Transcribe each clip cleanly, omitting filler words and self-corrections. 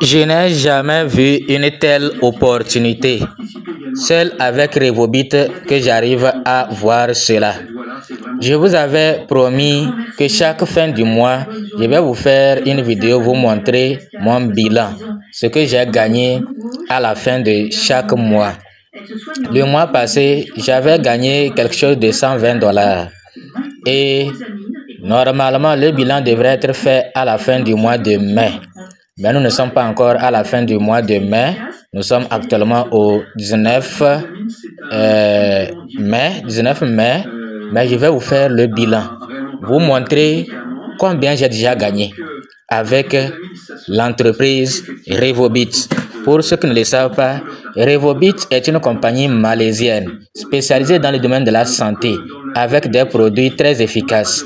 Je n'ai jamais vu une telle opportunité. Seul avec Revobit que j'arrive à voir cela. Je vous avais promis que chaque fin du mois, je vais vous faire une vidéo, vous montrer mon bilan, ce que j'ai gagné à la fin de chaque mois. Le mois passé, j'avais gagné quelque chose de $120. Et normalement, le bilan devrait être fait à la fin du mois de mai. Mais nous ne sommes pas encore à la fin du mois de mai. Nous sommes actuellement au 19 mai. Mais je vais vous faire le bilan. Vous montrer combien j'ai déjà gagné avec l'entreprise Revobit. Pour ceux qui ne le savent pas, Revobit est une compagnie malaisienne spécialisée dans le domaine de la santé avec des produits très efficaces,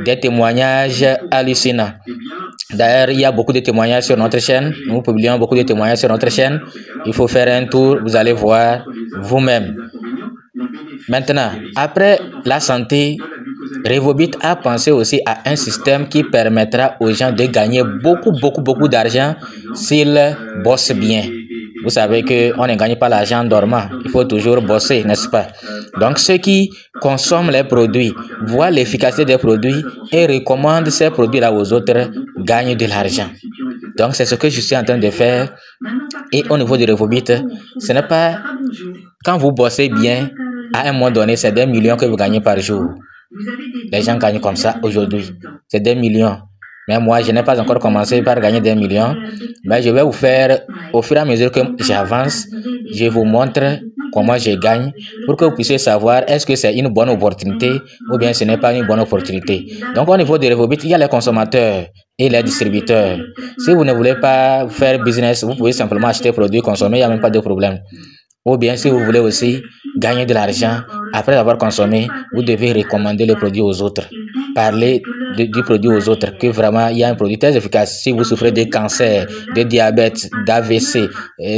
des témoignages hallucinants. D'ailleurs, il y a beaucoup de témoignages sur notre chaîne. Nous publions beaucoup de témoignages sur notre chaîne. Il faut faire un tour, vous allez voir vous-même. Maintenant, après la santé, Revobit a pensé aussi à un système qui permettra aux gens de gagner beaucoup d'argent s'ils bossent bien. Vous savez qu'on ne gagne pas l'argent en dormant. Il faut toujours bosser, n'est-ce pas? Donc, ceux qui consomment les produits voient l'efficacité des produits et recommandent ces produits-là aux autres gagnent de l'argent. Donc, c'est ce que je suis en train de faire. Et au niveau de Revobit, ce n'est pas quand vous bossez bien, à un moment donné, c'est des millions que vous gagnez par jour. Les gens gagnent comme ça aujourd'hui. C'est des millions. Mais moi, je n'ai pas encore commencé par gagner des millions. Mais je vais vous faire, au fur et à mesure que j'avance, je vous montre comment je gagne pour que vous puissiez savoir est-ce que c'est une bonne opportunité ou bien ce n'est pas une bonne opportunité. Donc, au niveau de Revobit, il y a les consommateurs et les distributeurs. Si vous ne voulez pas faire business, vous pouvez simplement acheter produits, consommer, il n'y a même pas de problème. Ou bien, si vous voulez aussi gagner de l'argent, après avoir consommé, vous devez recommander le produit aux autres. Parler du produit aux autres, que vraiment, il y a un produit très efficace. Si vous souffrez de cancer, de diabète, d'AVC,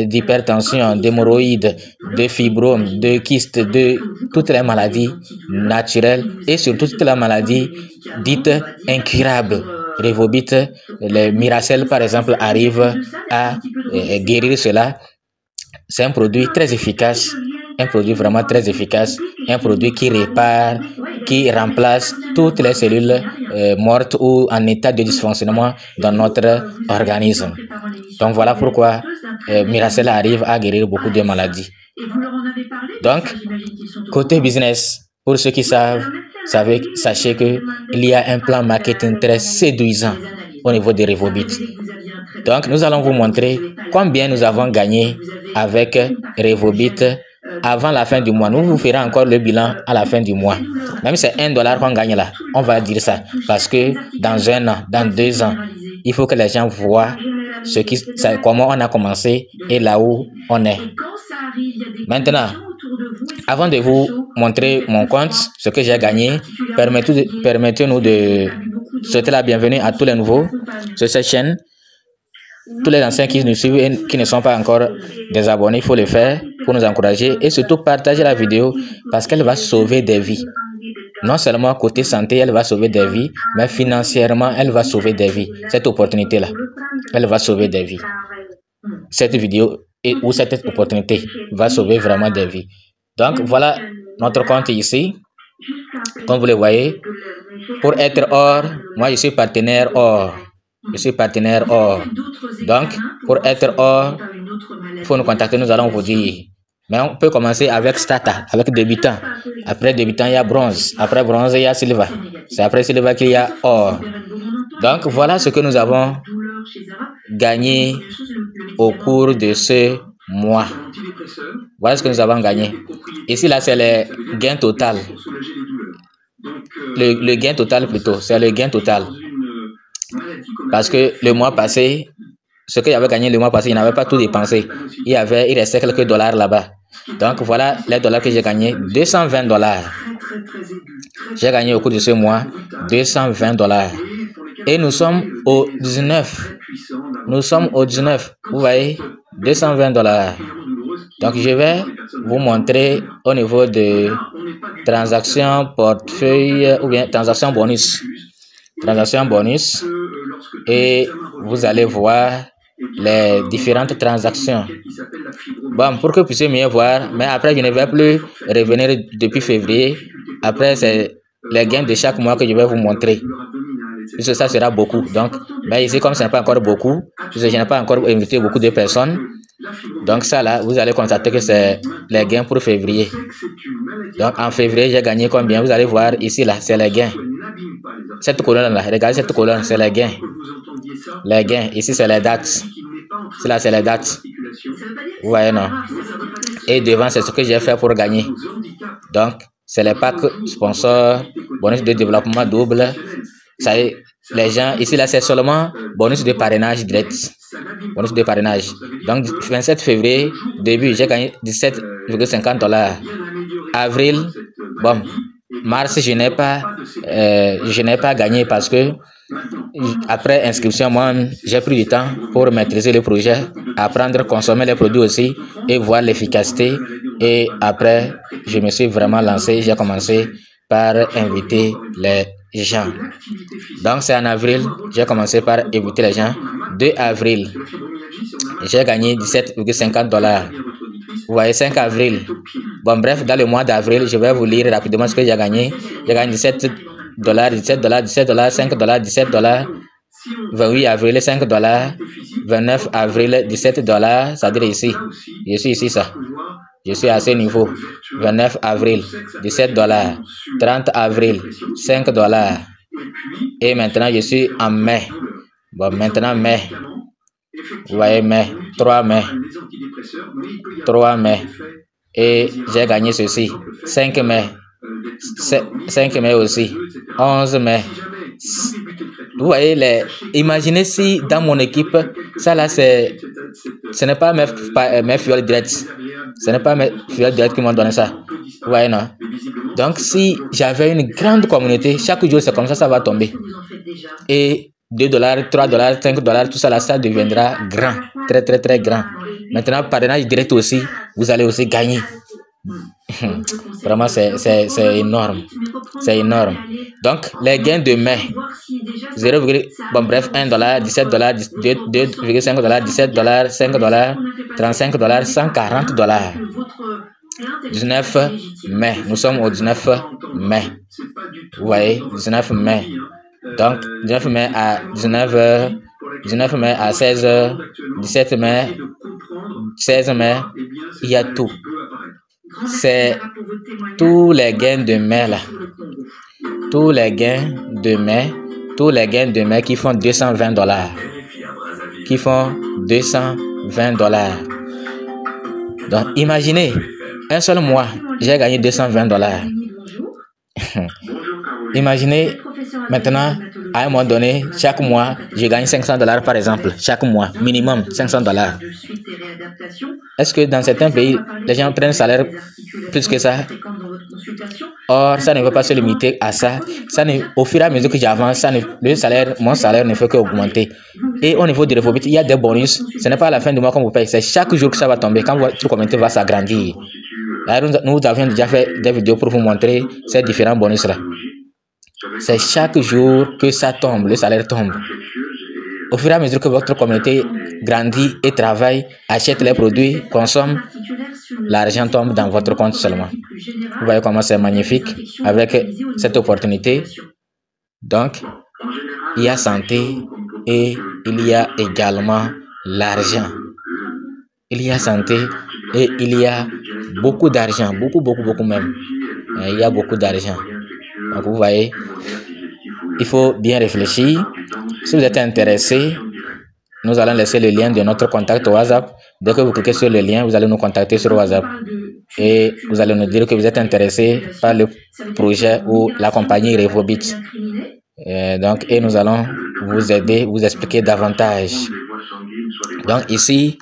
d'hypertension, d'hémorroïdes, de fibromes, de kystes, de toutes les maladies naturelles et surtout toutes les maladies dites incurables. Revobit, les Miracell par exemple, arrivent à guérir cela. C'est un produit très efficace, un produit vraiment très efficace, un produit qui répare, qui remplace toutes les cellules mortes ou en état de dysfonctionnement dans notre organisme. Donc voilà pourquoi Miracell arrive à guérir beaucoup de maladies. Donc, côté business, pour ceux qui savent, sachez qu'il y a un plan marketing très séduisant au niveau de Revobit. Donc, nous allons vous montrer combien nous avons gagné avec Revobit avant la fin du mois. Nous vous ferons encore le bilan à la fin du mois. Même si c'est $1 qu'on gagne là, on va dire ça. Parce que dans 1 an, dans 2 ans, il faut que les gens voient comment on a commencé et là où on est. Maintenant, avant de vous montrer mon compte, ce que j'ai gagné, permettez-nous de souhaiter la bienvenue à tous les nouveaux sur cette chaîne. Tous les anciens qui nous suivent et qui ne sont pas encore des abonnés, il faut le faire pour nous encourager et surtout partager la vidéo parce qu'elle va sauver des vies. Non seulement côté santé, elle va sauver des vies, mais financièrement, elle va sauver des vies. Cette opportunité-là, elle va sauver des vies. Cette vidéo ou cette opportunité va sauver vraiment des vies. Donc, voilà notre compte ici. Comme vous le voyez, pour être or, moi je suis partenaire or. Je suis partenaire or. Donc, pour être or, il faut nous contacter, nous allons vous dire. Mais on peut commencer avec Stata, avec débutant. Après débutant, il y a bronze. Après bronze, il y a silver. C'est après silver qu'il y a or. Donc, voilà ce que nous avons gagné au cours de ce mois. Voilà ce que nous avons gagné. Ici, là, c'est le gain total. Le gain total plutôt, c'est le gain total. Parce que le mois passé, ce que j'avais gagné le mois passé, je n'avais pas tout dépensé. Il restait quelques dollars là-bas. Donc voilà les dollars que j'ai gagnés, $220. J'ai gagné au cours de ce mois $220. Et nous sommes au 19. Nous sommes au 19. Vous voyez, $220. Donc je vais vous montrer au niveau de transactions portefeuille ou bien transactions bonus. Transaction bonus. Et vous allez voir les différentes transactions. Bon, pour que vous puissiez mieux voir, mais après, je ne vais plus revenir depuis février. Après, c'est les gains de chaque mois que je vais vous montrer. Puisque ça sera beaucoup. Donc, mais ici, comme ce n'est pas encore beaucoup, puisque je n'ai pas encore invité beaucoup de personnes, donc ça là, vous allez constater que c'est les gains pour février. Donc, en février, j'ai gagné combien? Vous allez voir ici, là, c'est les gains. Cette colonne là, regardez cette colonne, c'est les gains. Les gains, ici, c'est les dates. Cela, c'est les dates. Vous voyez, non? Et devant, c'est ce que j'ai fait pour gagner. Donc, c'est les packs sponsors, bonus de développement double. Ça y est, les gens, ici, là, c'est seulement bonus de parrainage direct. Bonus de parrainage. Donc, 27 février, début, j'ai gagné 17,50 $. Avril, bon, mars, je n'ai pas gagné parce que après inscription, moi, j'ai pris du temps pour maîtriser le projet, apprendre, consommer les produits aussi et voir l'efficacité. Et après, je me suis vraiment lancé. J'ai commencé par inviter les gens. Donc, c'est en avril, j'ai commencé par inviter les gens. 2 avril, j'ai gagné 17,50 $. Vous voyez, 5 avril. Bon, bref, dans le mois d'avril, je vais vous lire rapidement ce que j'ai gagné. J'ai gagné 17 $, 17 $, 17 $, 5 $, 17 $. 28 avril, 5 $. 29 avril, 17 $. C'est-à-dire ici. Je suis ici, ça. Je suis à ce niveau. 29 avril, 17 $. 30 avril, 5 $. Et maintenant, je suis en mai. Bon, maintenant, mai. Vous voyez, mai. 3 mai. 3 mai. Et j'ai gagné ceci. 5 mai. 5 mai aussi. 11 mai. Vous voyez, imaginez si dans mon équipe, ça là, ce n'est pas mes fioles directes. Ce n'est pas mes fioles directes qui m'ont donné ça. Vous voyez, non? Donc, si j'avais une grande communauté, chaque jour, c'est comme ça va tomber. Et 2 $, 3 $, 5 $, tout ça là, ça deviendra grand. Très, très, très grand. Maintenant, parrainage direct aussi, vous allez aussi gagner. Vraiment, c'est énorme. C'est énorme. Donc, les gains de mai, 0, bon, bref, 1 $, 17 $, 2,5 $, 17 $, 5 $, 35 $, 140 $. 19 mai. Nous sommes au 19 mai. Vous voyez, 19 mai. Donc, 19 mai à 19 h, 19 mai à 16 h, 17 mai, 16 mai, il y a tout. C'est tous les gains de mai là. Tous les gains de mai qui font 220 $. Qui font 220 $. Donc, imaginez, un seul mois, j'ai gagné 220 $. Imaginez, maintenant, à un moment donné, chaque mois, je gagne 500 $ par exemple. Chaque mois, minimum 500 $. Est-ce que dans certains pays, les gens prennent salaire plus que ça? Or, ça ne va pas se limiter à ça. Au fur et à mesure que j'avance, mon salaire ne fait qu'augmenter. Et au niveau de Revobit, il y a des bonus. Ce n'est pas à la fin du mois qu'on vous paye, c'est chaque jour que ça va tomber. Quand votre communauté va s'agrandir. Nous avions déjà fait des vidéos pour vous montrer ces différents bonus-là. C'est chaque jour que ça tombe, le salaire tombe. Au fur et à mesure que votre communauté grandit et travaille, achète les produits, consomme, l'argent tombe dans votre compte seulement. Vous voyez comment c'est magnifique avec cette opportunité. Donc, il y a santé et il y a également l'argent. Il y a santé et il y a beaucoup d'argent, beaucoup même. Il y a beaucoup d'argent. Donc, vous voyez, il faut bien réfléchir. Si vous êtes intéressé, nous allons laisser le lien de notre contact au WhatsApp. Dès que vous cliquez sur le lien, vous allez nous contacter sur WhatsApp. Et vous allez nous dire que vous êtes intéressé par le projet ou la compagnie Revobit. Et nous allons vous aider, vous expliquer davantage. Donc ici,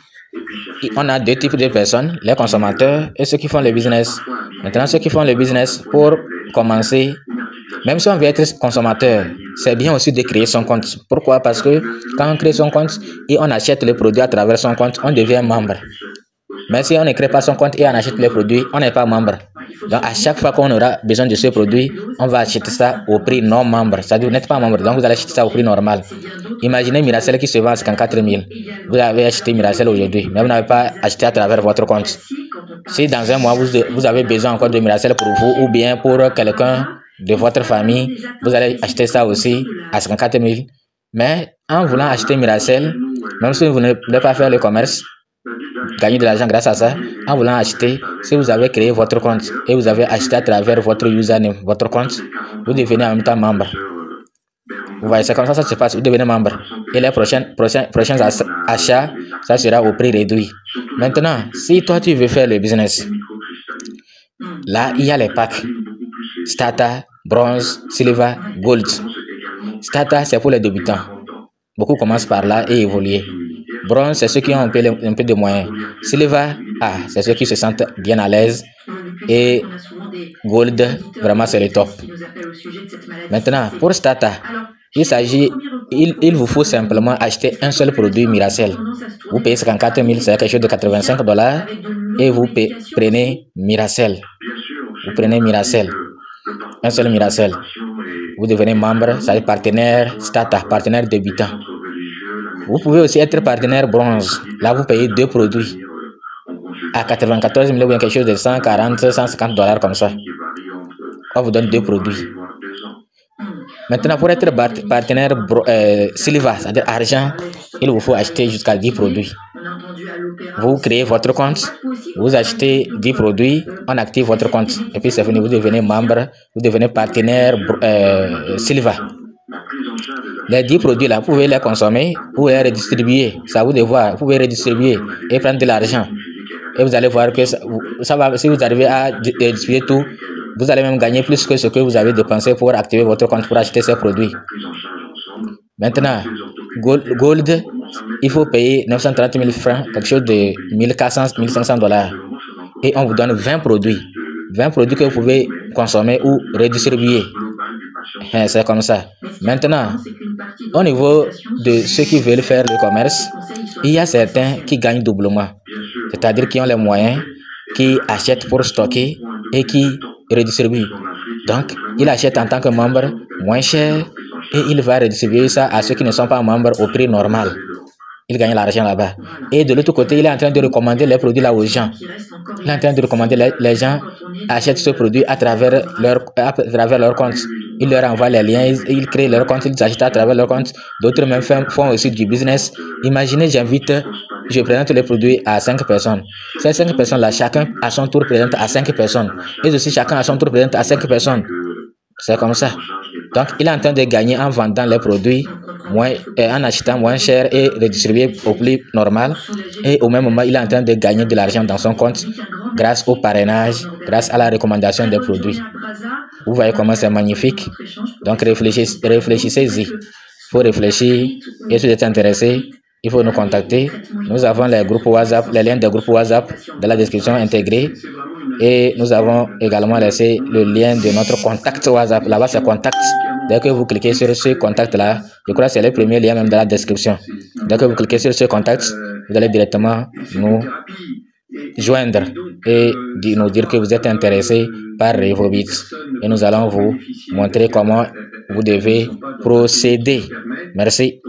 on a 2 types de personnes, les consommateurs et ceux qui font le business. Maintenant, ceux qui font le business, pour commencer, même si on veut être consommateur, c'est bien aussi de créer son compte. Pourquoi? Parce que quand on crée son compte et on achète les produits à travers son compte, on devient membre. Mais si on ne crée pas son compte et on achète les produits, on n'est pas membre. Donc, à chaque fois qu'on aura besoin de ce produit, on va acheter ça au prix non membre. C'est-à-dire, vous n'êtes pas membre, donc vous allez acheter ça au prix normal. Imaginez Miracell qui se vend à 54 000. Vous avez acheté Miracell aujourd'hui, mais vous n'avez pas acheté à travers votre compte. Si dans un mois, vous avez besoin encore de Miracell pour vous ou bien pour quelqu'un de votre famille, vous allez acheter ça aussi à 54 000. Mais en voulant acheter Miracell, même si vous ne voulez pas faire le commerce, gagner de l'argent grâce à ça, en voulant acheter, si vous avez créé votre compte et vous avez acheté à travers votre username, votre compte, vous devenez en même temps membre. Vous voyez, c'est comme ça que ça se passe, vous devenez membre. Et les prochains achats, ça sera au prix réduit. Maintenant, si toi tu veux faire le business, là, il y a les packs. Starter, Bronze, Silver, Gold. Starter, c'est pour les débutants. Beaucoup commencent par là et évoluent. Bronze, c'est ceux qui ont un peu de moyens. Silver, c'est ceux qui se sentent bien à l'aise. Et Gold, vraiment, c'est le top. Maintenant, pour Starter, il vous faut simplement acheter un seul produit Miracell. Vous payez 54 000, c'est quelque chose de 85 $, et vous prenez Miracell. Vous prenez Miracell, un seul Miracell. Vous devenez membre, c'est partenaire Starter, partenaire débutant. Vous pouvez aussi être partenaire bronze. Là, vous payez 2 produits à 94 000 ou bien quelque chose de 140, 150 $ comme ça. On vous donne 2 produits. Maintenant, pour être partenaire Silver, c'est-à-dire argent, il vous faut acheter jusqu'à 10 produits. Vous créez votre compte, vous achetez 10 produits, on active votre compte. Et puis c'est fini, vous devenez membre, vous devenez partenaire Silver. Les 10 produits là, vous pouvez les consommer ou les redistribuer. Ça vous de voir, vous pouvez redistribuer et prendre de l'argent. Et vous allez voir que ça va, si vous arrivez à redistribuer tout, vous allez même gagner plus que ce que vous avez dépensé pour activer votre compte pour acheter ces produits. Maintenant, Gold, il faut payer 930 000 francs, quelque chose de 1400, 1500 $. Et on vous donne 20 produits. 20 produits que vous pouvez consommer ou redistribuer. C'est comme ça. Maintenant, au niveau de ceux qui veulent faire le commerce, il y a certains qui gagnent doublement. C'est-à-dire qui ont les moyens, qui achètent pour stocker et qui redistribuent. Donc, il achète en tant que membre moins cher et il va redistribuer ça à ceux qui ne sont pas membres au prix normal. Il gagne l'argent là-bas. Et de l'autre côté, il est en train de recommander les produits là aux gens. Il est en train de recommander les gens achètent ce produit à travers leur compte. Il leur envoie les liens, ils créent leur compte, ils achètent à travers leur compte. D'autres même font aussi du business. Imaginez, je présente les produits à 5 personnes. Ces 5 personnes-là, chacun à son tour présente à 5 personnes. Et aussi chacun à son tour présente à 5 personnes. C'est comme ça. Donc, il est en train de gagner en vendant les produits, en achetant moins cher et redistribuer au prix normal. Et au même moment, il est en train de gagner de l'argent dans son compte grâce au parrainage, grâce à la recommandation des produits. Vous voyez comment c'est magnifique. Donc, réfléchissez-y. Il faut réfléchir. Et si vous êtes intéressé, il faut nous contacter. Nous avons les groupes WhatsApp, les liens des groupes WhatsApp dans la description intégrée. Et nous avons également laissé le lien de notre contact WhatsApp. Là-bas, c'est contact. Dès que vous cliquez sur ce contact-là, je crois que c'est le premier lien même dans la description. Dès que vous cliquez sur ce contact, vous allez directement nous joindre et nous dire que vous êtes intéressé par RevoBit. Et nous allons vous montrer comment vous devez procéder. Merci.